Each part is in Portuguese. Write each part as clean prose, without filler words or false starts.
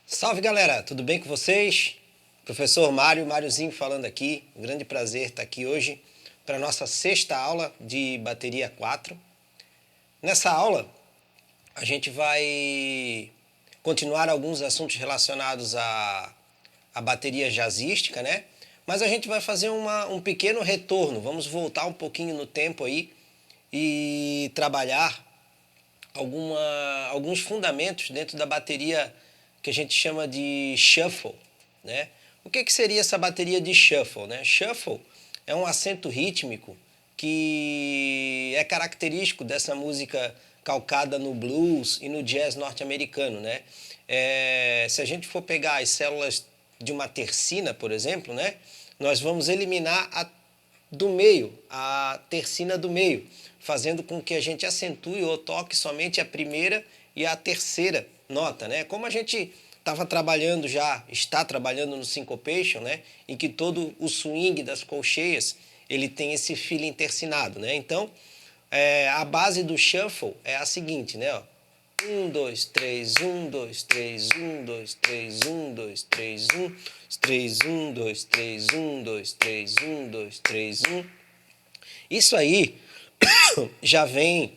Salve galera, tudo bem com vocês? Professor Máriozinho falando aqui. Um grande prazer estar aqui hoje para a nossa sexta aula de bateria 4. Nessa aula, a gente vai continuar alguns assuntos relacionados à bateria jazzística, né? Mas a gente vai fazer um pequeno retorno. Vamos voltar um pouquinho no tempo aí e trabalhar alguns fundamentos dentro da bateria que a gente chama de shuffle, né? O que seria essa bateria de shuffle, né? Shuffle é um acento rítmico que é característico dessa música calcada no blues e no jazz norte-americano, né? Se a gente for pegar as células de uma tercina, por exemplo, né? Nós vamos eliminar do meio, a tercina do meio, fazendo com que a gente acentue ou toque somente a primeira e a terceira nota, né? Como a gente estava trabalhando já, está trabalhando no syncopation, né? Em que todo o swing das colcheias, ele tem esse feeling tercinado, né? Então, a base do shuffle é a seguinte, né? Ó. 1, 2, 3, 1, 2, 3, 1, 2, 3, 1, 2, 3, 1, 3, 1, 2, 3, 1, 2, 3, 1, 2, 3, 1. Isso aí já vem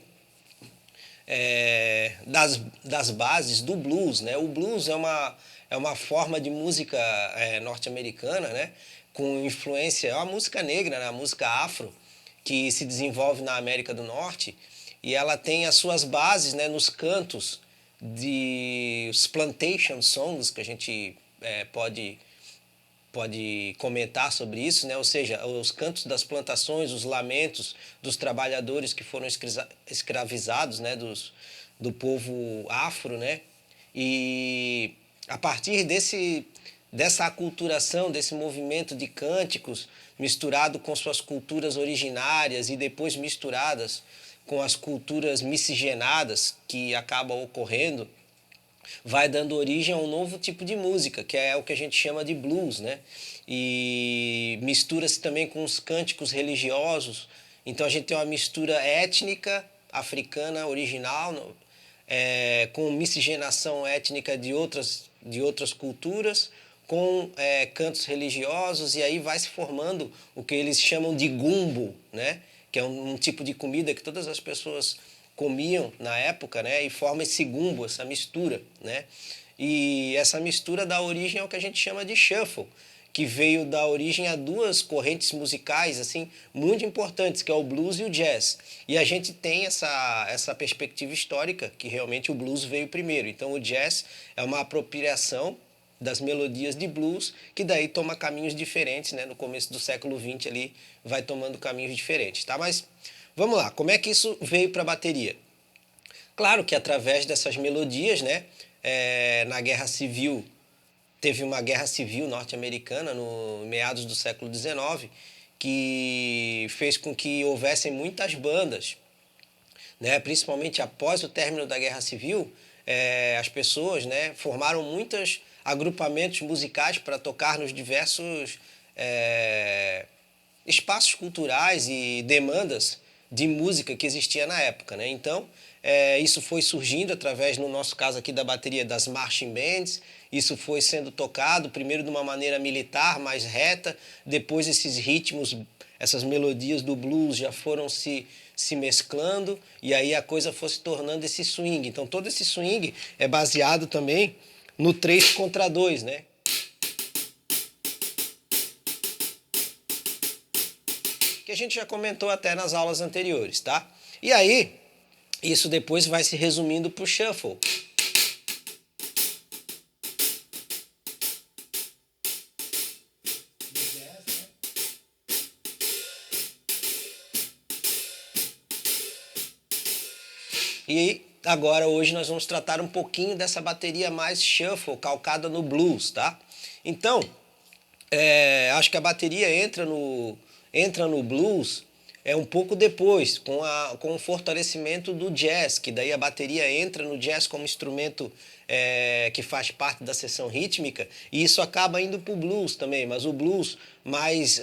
das bases do blues, né? O blues é uma forma de música norte-americana, né? Com influência, é uma música negra, né? A música afro, que se desenvolve na América do Norte, e ela tem as suas bases, né, nos cantos os plantation songs, que a gente pode comentar sobre isso, né? Ou seja, os cantos das plantações, os lamentos dos trabalhadores que foram escravizados, né? Do povo afro, né? E a partir dessa aculturação, desse movimento de cânticos misturado com suas culturas originárias e depois misturadas com as culturas miscigenadas que acabam ocorrendo, vai dando origem a um novo tipo de música, que é o que a gente chama de blues, né? E mistura-se também com os cânticos religiosos. Então a gente tem uma mistura étnica africana original, com miscigenação étnica de outras culturas, com cantos religiosos, e aí vai se formando o que eles chamam de gumbo, né? Que é um tipo de comida que todas as pessoas comiam na época, né? E forma esse gumbo, essa mistura, né? E essa mistura dá origem ao que a gente chama de shuffle, que veio dar origem a duas correntes musicais assim muito importantes, que é o blues e o jazz. E a gente tem essa perspectiva histórica que realmente o blues veio primeiro. Então o jazz é uma apropriação das melodias de blues, que daí toma caminhos diferentes, né? No começo do século XX ali vai tomando caminhos diferentes, tá? Mas vamos lá, como é que isso veio para a bateria? Claro que através dessas melodias, né? Na Guerra Civil, teve uma guerra civil norte-americana no meados do século XIX, que fez com que houvessem muitas bandas, né? Principalmente após o término da Guerra Civil, as pessoas, né, formaram muitos agrupamentos musicais para tocar nos diversos espaços culturais e demandas de música que existia na época, né? Então, isso foi surgindo através, no nosso caso aqui, da bateria das marching bands. Isso foi sendo tocado primeiro de uma maneira militar, mais reta, depois esses ritmos, essas melodias do blues já foram se mesclando, e aí a coisa foi se tornando esse swing. Então todo esse swing é baseado também no 3 contra 2, né? Que a gente já comentou até nas aulas anteriores, tá? E aí, isso depois vai se resumindo para o shuffle. E agora, hoje, nós vamos tratar um pouquinho dessa bateria mais shuffle, calcada no blues, tá? Então, acho que a bateria entra no blues um pouco depois, com o fortalecimento do jazz, que daí a bateria entra no jazz como instrumento que faz parte da seção rítmica, e isso acaba indo para o blues também, mas o blues mais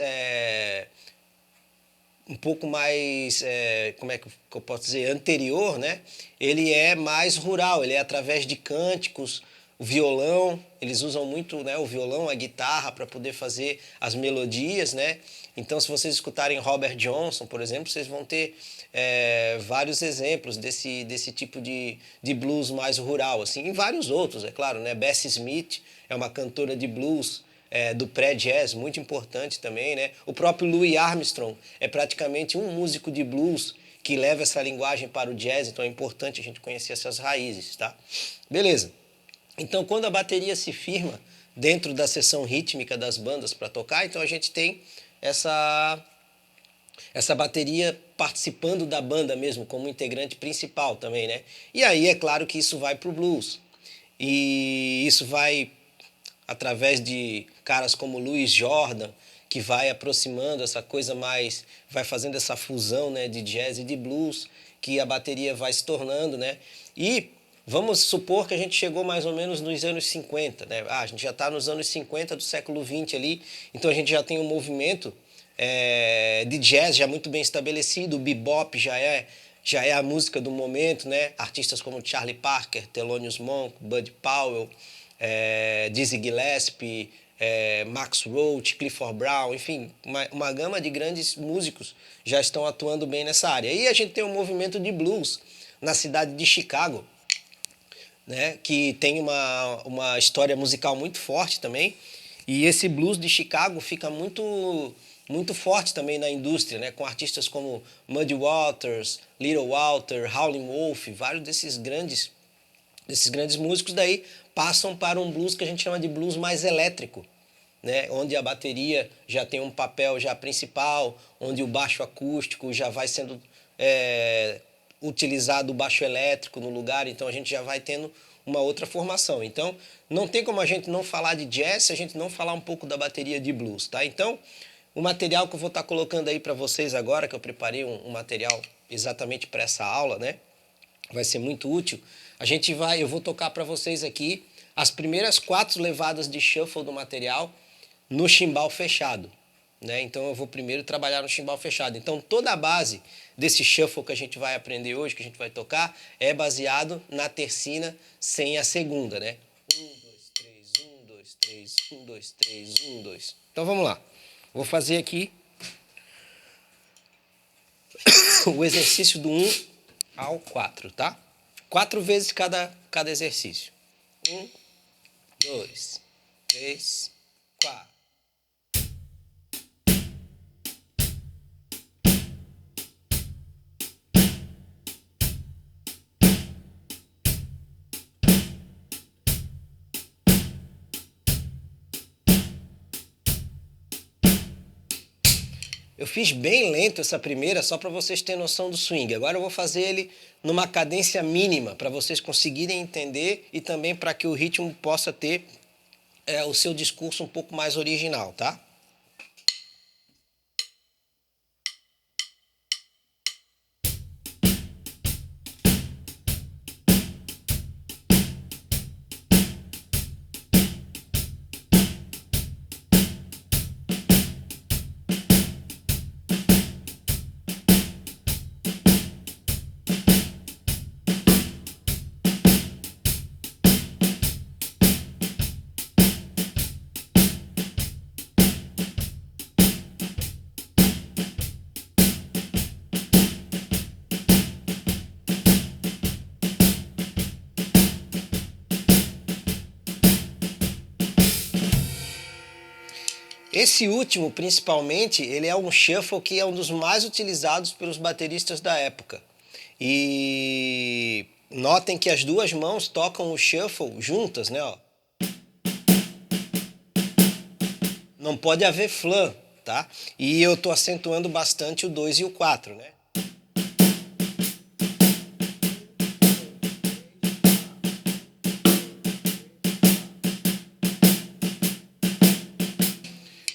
um pouco mais, como é que eu posso dizer, anterior, né? Ele é mais rural, ele é através de cânticos o violão, eles usam muito, né, o violão, a guitarra para poder fazer as melodias, né? Então, se vocês escutarem Robert Johnson, por exemplo, vocês vão ter vários exemplos desse tipo de blues mais rural, assim, e vários outros, é claro, né? Bessie Smith é uma cantora de blues do pré-jazz, muito importante também, né? O próprio Louis Armstrong é praticamente um músico de blues que leva essa linguagem para o jazz, então é importante a gente conhecer essas raízes, tá? Beleza. Então, quando a bateria se firma dentro da seção rítmica das bandas para tocar, então a gente tem essa bateria participando da banda mesmo, como integrante principal também, né? E aí é claro que isso vai para o blues. E isso vai através de caras como Louis Jordan, que vai aproximando essa coisa mais, vai fazendo essa fusão, né, de jazz e de blues, que a bateria vai se tornando, né? E vamos supor que a gente chegou mais ou menos nos anos 50, né? A gente já está nos anos 50 do século 20 ali, então a gente já tem um movimento de jazz já muito bem estabelecido, o bebop já é a música do momento, né? Artistas como Charlie Parker, Thelonious Monk, Bud Powell, Dizzy Gillespie, Max Roach, Clifford Brown, enfim, uma gama de grandes músicos já estão atuando bem nessa área. E a gente tem um movimento de blues na cidade de Chicago, né, que tem uma história musical muito forte também. E esse blues de Chicago fica muito forte também na indústria, né, com artistas como Muddy Waters, Little Walter, Howlin' Wolf, vários desses grandes músicos daí passam para um blues que a gente chama de blues mais elétrico, né? Onde a bateria já tem um papel já principal, onde o baixo acústico já vai sendo utilizado o baixo elétrico no lugar, então a gente já vai tendo uma outra formação. Então, não tem como a gente não falar de jazz se a gente não falar um pouco da bateria de blues, tá? Então, o material que eu vou estar colocando aí para vocês agora, que eu preparei um material exatamente para essa aula, né? Vai ser muito útil. Eu vou tocar para vocês aqui as primeiras 4 levadas de shuffle do material no chimbal fechado, né? Então eu vou primeiro trabalhar no chimbal fechado. Então toda a base desse shuffle que a gente vai aprender hoje, que a gente vai tocar, é baseado na tercina sem a segunda, né? 1, 2, 3, 1, 2, 3, 1, 2, 3, 1, 2. Então vamos lá. Vou fazer aqui o exercício do 1 ao 4, tá? 4 vezes cada exercício. 1, 2, 3, 4. Eu fiz bem lento essa primeira, só para vocês terem noção do swing. Agora eu vou fazer ele numa cadência mínima, para vocês conseguirem entender e também para que o ritmo possa ter o seu discurso um pouco mais original, tá? Esse último, principalmente, ele é um shuffle que é um dos mais utilizados pelos bateristas da época. E notem que as duas mãos tocam o shuffle juntas, né? Ó. Não pode haver flam, tá? E eu tô acentuando bastante o 2 e o 4, né?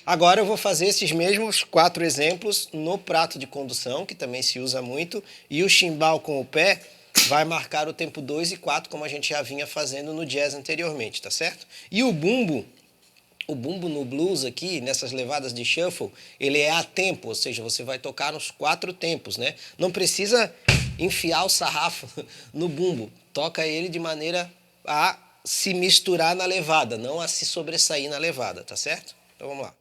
Agora eu vou fazer esses mesmos 4 exemplos no prato de condução, que também se usa muito, e o chimbal com o pé vai marcar o tempo 2 e 4, como a gente já vinha fazendo no jazz anteriormente, tá certo? E o bumbo no blues aqui, nessas levadas de shuffle, ele é a tempo, ou seja, você vai tocar nos 4 tempos, né? Não precisa enfiar o sarrafo no bumbo, toca ele de maneira a se misturar na levada, não a se sobressair na levada, tá certo? Então vamos lá.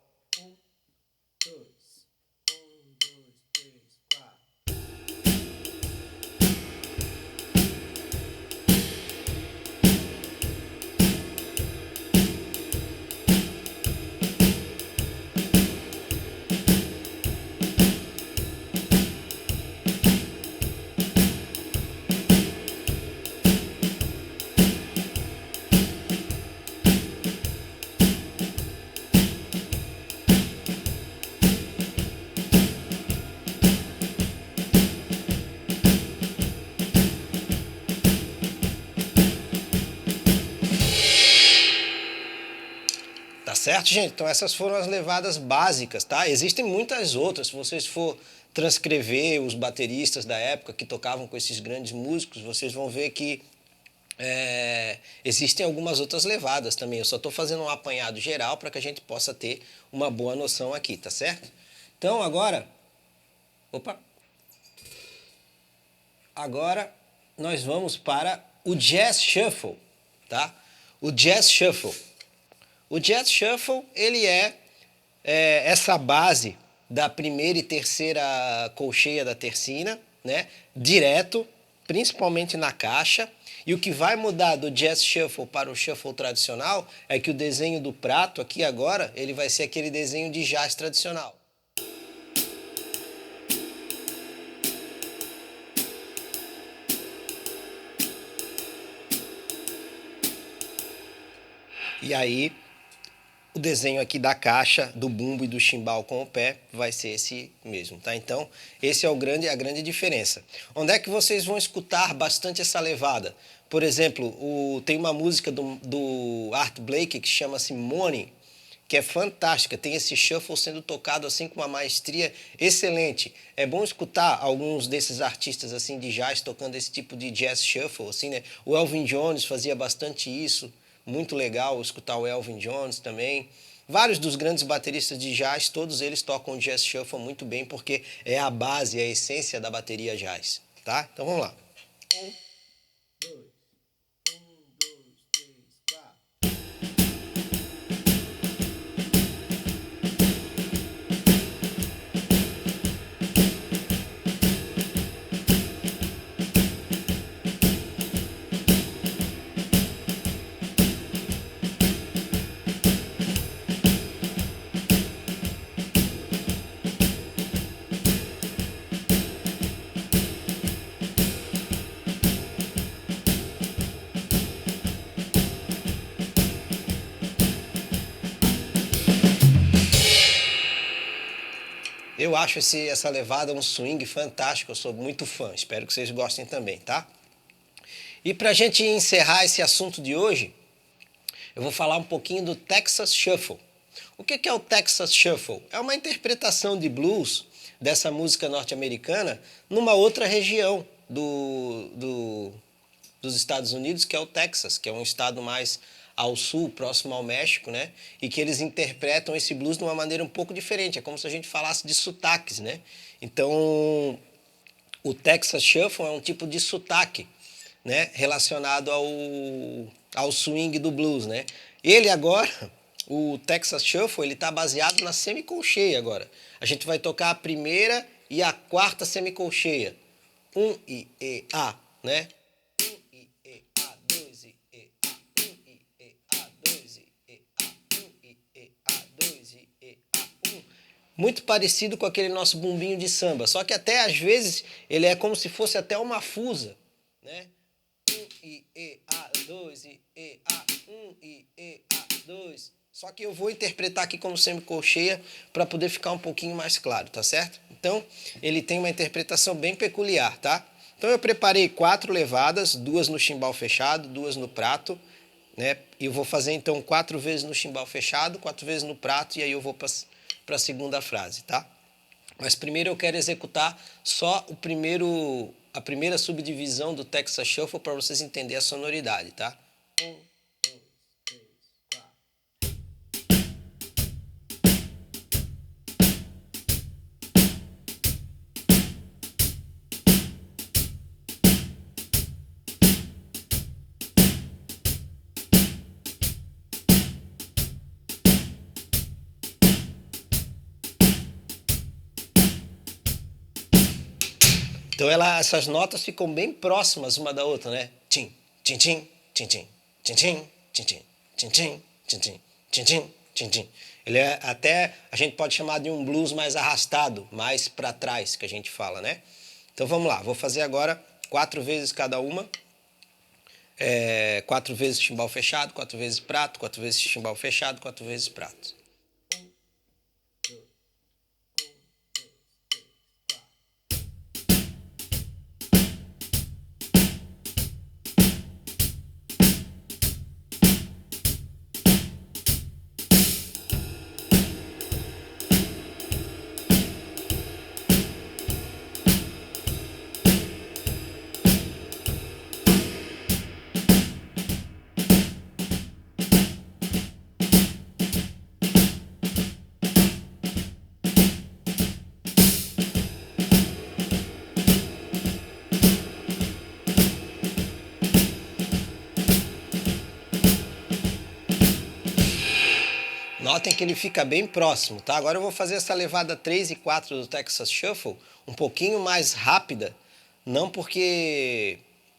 Tá certo, gente? Então essas foram as levadas básicas, tá? Existem muitas outras. Se vocês for transcrever os bateristas da época que tocavam com esses grandes músicos, vocês vão ver que existem algumas outras levadas também. Eu só estou fazendo um apanhado geral para que a gente possa ter uma boa noção aqui, tá certo? Então agora, opa, agora nós vamos para o Jazz Shuffle, tá? O Jazz Shuffle. O Jazz Shuffle, ele é essa base da primeira e terceira colcheia da tercina, né? Direto, principalmente na caixa. E o que vai mudar do Jazz Shuffle para o Shuffle tradicional é que o desenho do prato aqui agora, ele vai ser aquele desenho de jazz tradicional. E aí, o desenho aqui da caixa, do bumbo e do chimbal com o pé vai ser esse mesmo, tá? Então, esse é a grande diferença. Onde é que vocês vão escutar bastante essa levada? Por exemplo, tem uma música do Art Blakey que chama-se Morning, que é fantástica, tem esse shuffle sendo tocado assim com uma maestria excelente. É bom escutar alguns desses artistas assim de jazz tocando esse tipo de jazz shuffle, assim, né? O Elvin Jones fazia bastante isso. Muito legal escutar o Elvin Jones também. Vários dos grandes bateristas de jazz, todos eles tocam jazz shuffle muito bem, porque é a base, é a essência da bateria jazz, tá? Então vamos lá. Eu acho essa levada um swing fantástico, eu sou muito fã, espero que vocês gostem também, tá? E para a gente encerrar esse assunto de hoje, eu vou falar um pouquinho do Texas Shuffle. O que é o Texas Shuffle? É uma interpretação de blues dessa música norte-americana numa outra região dos Estados Unidos, que é o Texas, que é um estado mais ao sul, próximo ao México, né? E que eles interpretam esse blues de uma maneira um pouco diferente. É como se a gente falasse de sotaques, né? Então, o Texas Shuffle é um tipo de sotaque, né? Relacionado ao swing do blues, né? Ele agora, o Texas Shuffle, ele está baseado na semicolcheia agora. A gente vai tocar a primeira e a quarta semicolcheia. E, A, né? Muito parecido com aquele nosso bumbinho de samba, só que até às vezes ele é como se fosse até uma fusa, né? E, A, 2, E, A, E, A, 2. Só que eu vou interpretar aqui como semicolcheia para poder ficar um pouquinho mais claro, tá certo? Então, ele tem uma interpretação bem peculiar, tá? Então eu preparei 4 levadas, 2 no chimbal fechado, 2 no prato, né? E eu vou fazer então 4 vezes no chimbal fechado, 4 vezes no prato e aí eu vou para a segunda frase, tá? Mas primeiro eu quero executar só a primeira subdivisão do Texas Shuffle para vocês entenderem a sonoridade, tá? 1, 2, 3, 4. Então essas notas ficam bem próximas uma da outra, né? Tim, tim, tim, tim, tim, tim, tim, tim, tim, tim, tim, tim, tim, tim, tim, tim, tim. Ele é até, a gente pode chamar de um blues mais arrastado, mais para trás, que a gente fala, né? Então vamos lá, vou fazer agora 4 vezes cada uma. 4 vezes chimbal fechado, 4 vezes prato, 4 vezes chimbal fechado, 4 vezes prato. Notem que ele fica bem próximo, tá? Agora eu vou fazer essa levada 3 e 4 do Texas Shuffle um pouquinho mais rápida, não porque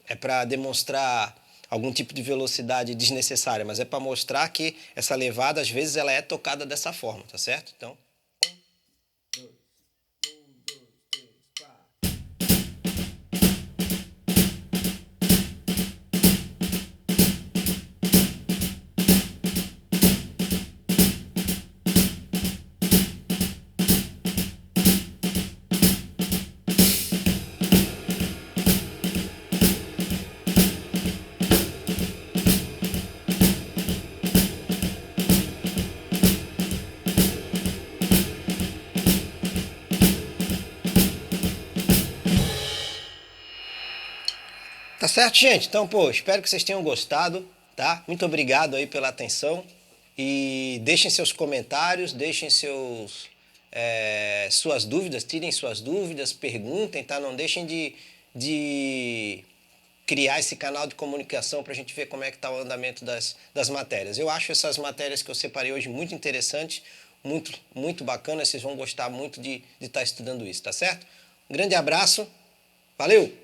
é para demonstrar algum tipo de velocidade desnecessária, mas é para mostrar que essa levada, às vezes, ela é tocada dessa forma, tá certo? Então... Tá certo, gente? Então, pô, espero que vocês tenham gostado, tá? Muito obrigado aí pela atenção e deixem seus comentários, deixem suas dúvidas, tirem suas dúvidas, perguntem, tá? Não deixem de criar esse canal de comunicação para a gente ver como é que está o andamento das matérias. Eu acho essas matérias que eu separei hoje muito interessantes, muito bacanas, vocês vão gostar muito de estar estudando isso, tá certo? Um grande abraço, valeu!